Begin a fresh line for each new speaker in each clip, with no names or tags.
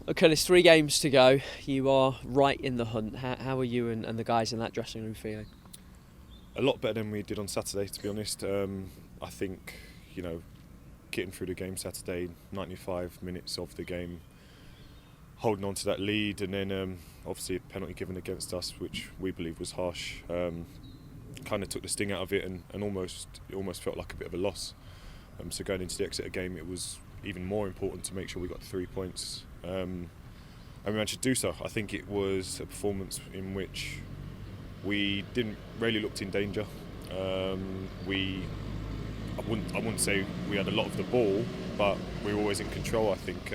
Okay, there's 3 games to go. You are right in the hunt. How are you and the guys in that dressing room feeling?
A lot better than we did on Saturday, to be honest. I think, getting through the game Saturday, 95 minutes of the game, holding on to that lead, and then obviously a penalty given against us, which we believe was harsh, kind of took the sting out of it, and it almost felt like a bit of a loss. So going into the Exeter game, it was even more important to make sure we got the 3 points. And we managed to do so. I think it was a performance in which we didn't really look in danger. I wouldn't say we had a lot of the ball, but we were always in control, I think.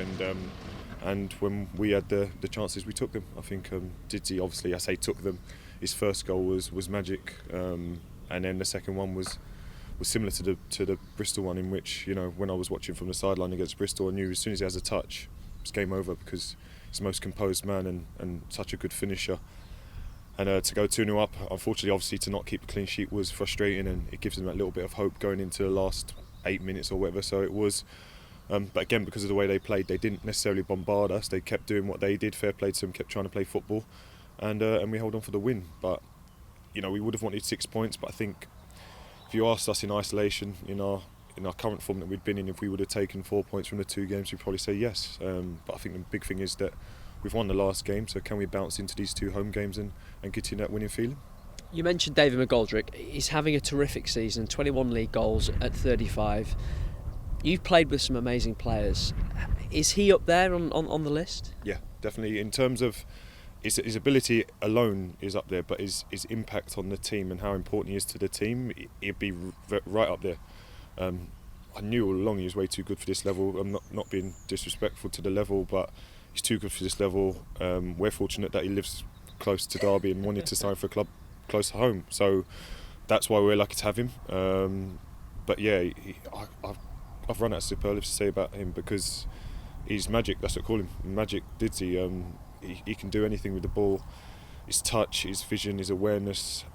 And when we had the chances, we took them. I think Davies, obviously, I say took them. His first goal was magic, and then the second one was similar to the Bristol one, in which, when I was watching from the sideline against Bristol, I knew as soon as he has a touch, it's game over, because he's the most composed man and such a good finisher. And to go 2-0 up, unfortunately, obviously, to not keep a clean sheet was frustrating, and it gives them that little bit of hope going into the last 8 minutes or whatever. So it was, but again, because of the way they played, they didn't necessarily bombard us. They kept doing what they did. Fair play to them, kept trying to play football, and we held on for the win. But we would have wanted 6 points. But I think if you asked us in isolation, in our current form that we'd been in, if we would have taken 4 points from the 2 games, we'd probably say yes. But I think the big thing is that we've won the last game, so can we bounce into these 2 home games and get in that winning feeling?
You mentioned David McGoldrick. He's having a terrific season, 21 league goals at 35. You've played with some amazing players. Is he up there on the list?
Yeah, definitely. In terms of his ability alone is up there, but his impact on the team and how important he is to the team, he'd be right up there. I knew all along he was way too good for this level. I'm not being disrespectful to the level, but he's too good for this level. We're fortunate that he lives close to Derby and wanted to sign for a club close to home, so that's why we're lucky to have him. But yeah, I've run out of superlatives to say about him, because he's magic. That's what I call him, Magic Davies. He can do anything with the ball. His touch, his vision, his awareness.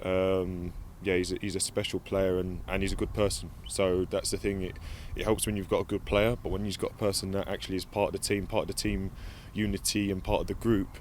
He's a special player, and he's a good person. So that's the thing. It helps when you've got a good player, but when you've got a person that actually is part of the team unity and part of the group,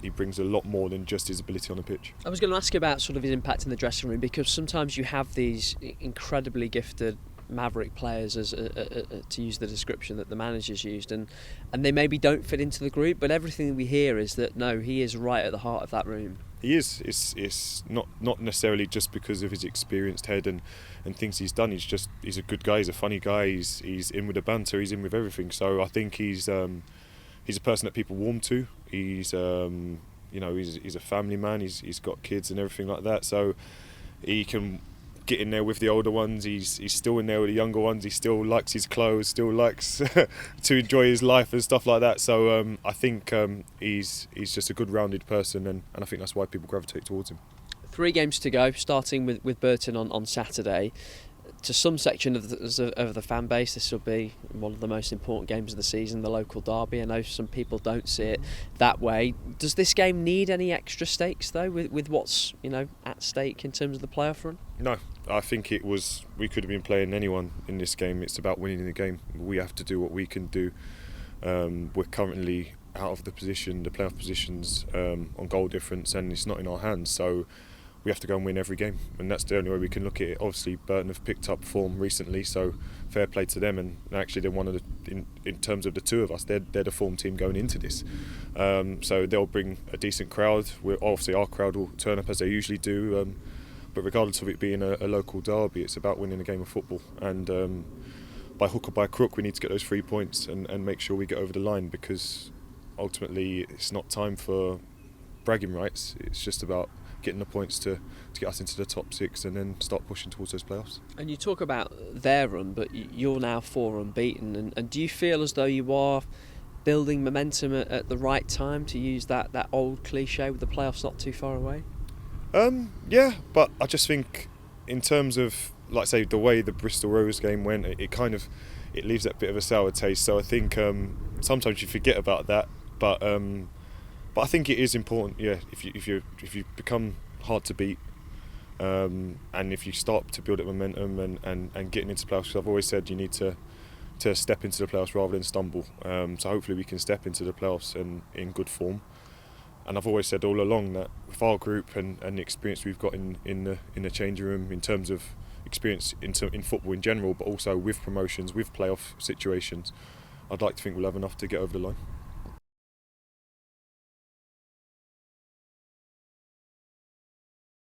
he brings a lot more than just his ability on the pitch.
I was going to ask you about sort of his impact in the dressing room, because sometimes you have these incredibly gifted maverick players, as to use the description that the managers used, and they maybe don't fit into the group, but everything we hear is that no, he is right at the heart of that room.
He is. It's not necessarily just because of his experienced head and things he's done. He's a good guy. He's a funny guy. He's in with the banter. He's in with everything. So I think he's a person that people warm to. He's he's a family man. He's got kids and everything like that. So he can get in there with the older ones. He's still in there with the younger ones. He still likes his clothes, still likes to enjoy his life and stuff like that. So I think he's just a good rounded person, and I think that's why people gravitate towards him.
3 games to go, starting with Burton on Saturday. To some section of the fan base, this will be one of the most important games of the season, the local derby. I know some people don't see it that way. Does this game need any extra stakes, though, with what's at stake in terms of the playoff run?
No, I think we could have been playing anyone in this game. It's about winning the game. We have to do what we can do. We're currently out of the playoff positions on goal difference, and it's not in our hands. So we have to go and win every game, and that's the only way we can look at it. Obviously, Burton have picked up form recently, so fair play to them. And actually, they're one of the, in terms of the 2 of us, they're the form team going into this. So they'll bring a decent crowd. Obviously, our crowd will turn up as they usually do. But regardless of it being a local derby, it's about winning a game of football. And by hook or by crook, we need to get those 3 points and make sure we get over the line, because ultimately, it's not time for bragging rights. It's just about getting the points to get us into the top 6 and then start pushing towards those playoffs.
And you talk about their run, but you're now 4 unbeaten, and do you feel as though you are building momentum at the right time, to use that old cliche with the playoffs not too far away?
Yeah, but I just think in terms of, like I say, the way the Bristol Rovers game went, it leaves that bit of a sour taste. So I think sometimes you forget about that, but I think it is important. Yeah, if you become hard to beat, and if you start to build up momentum and getting into playoffs, I've always said you need to to step into the playoffs rather than stumble. So hopefully we can step into the playoffs in good form. And I've always said all along that with our group and the experience we've got in the changing room in terms of experience in football in general, but also with promotions, with playoff situations, I'd like to think we'll have enough to get over the line.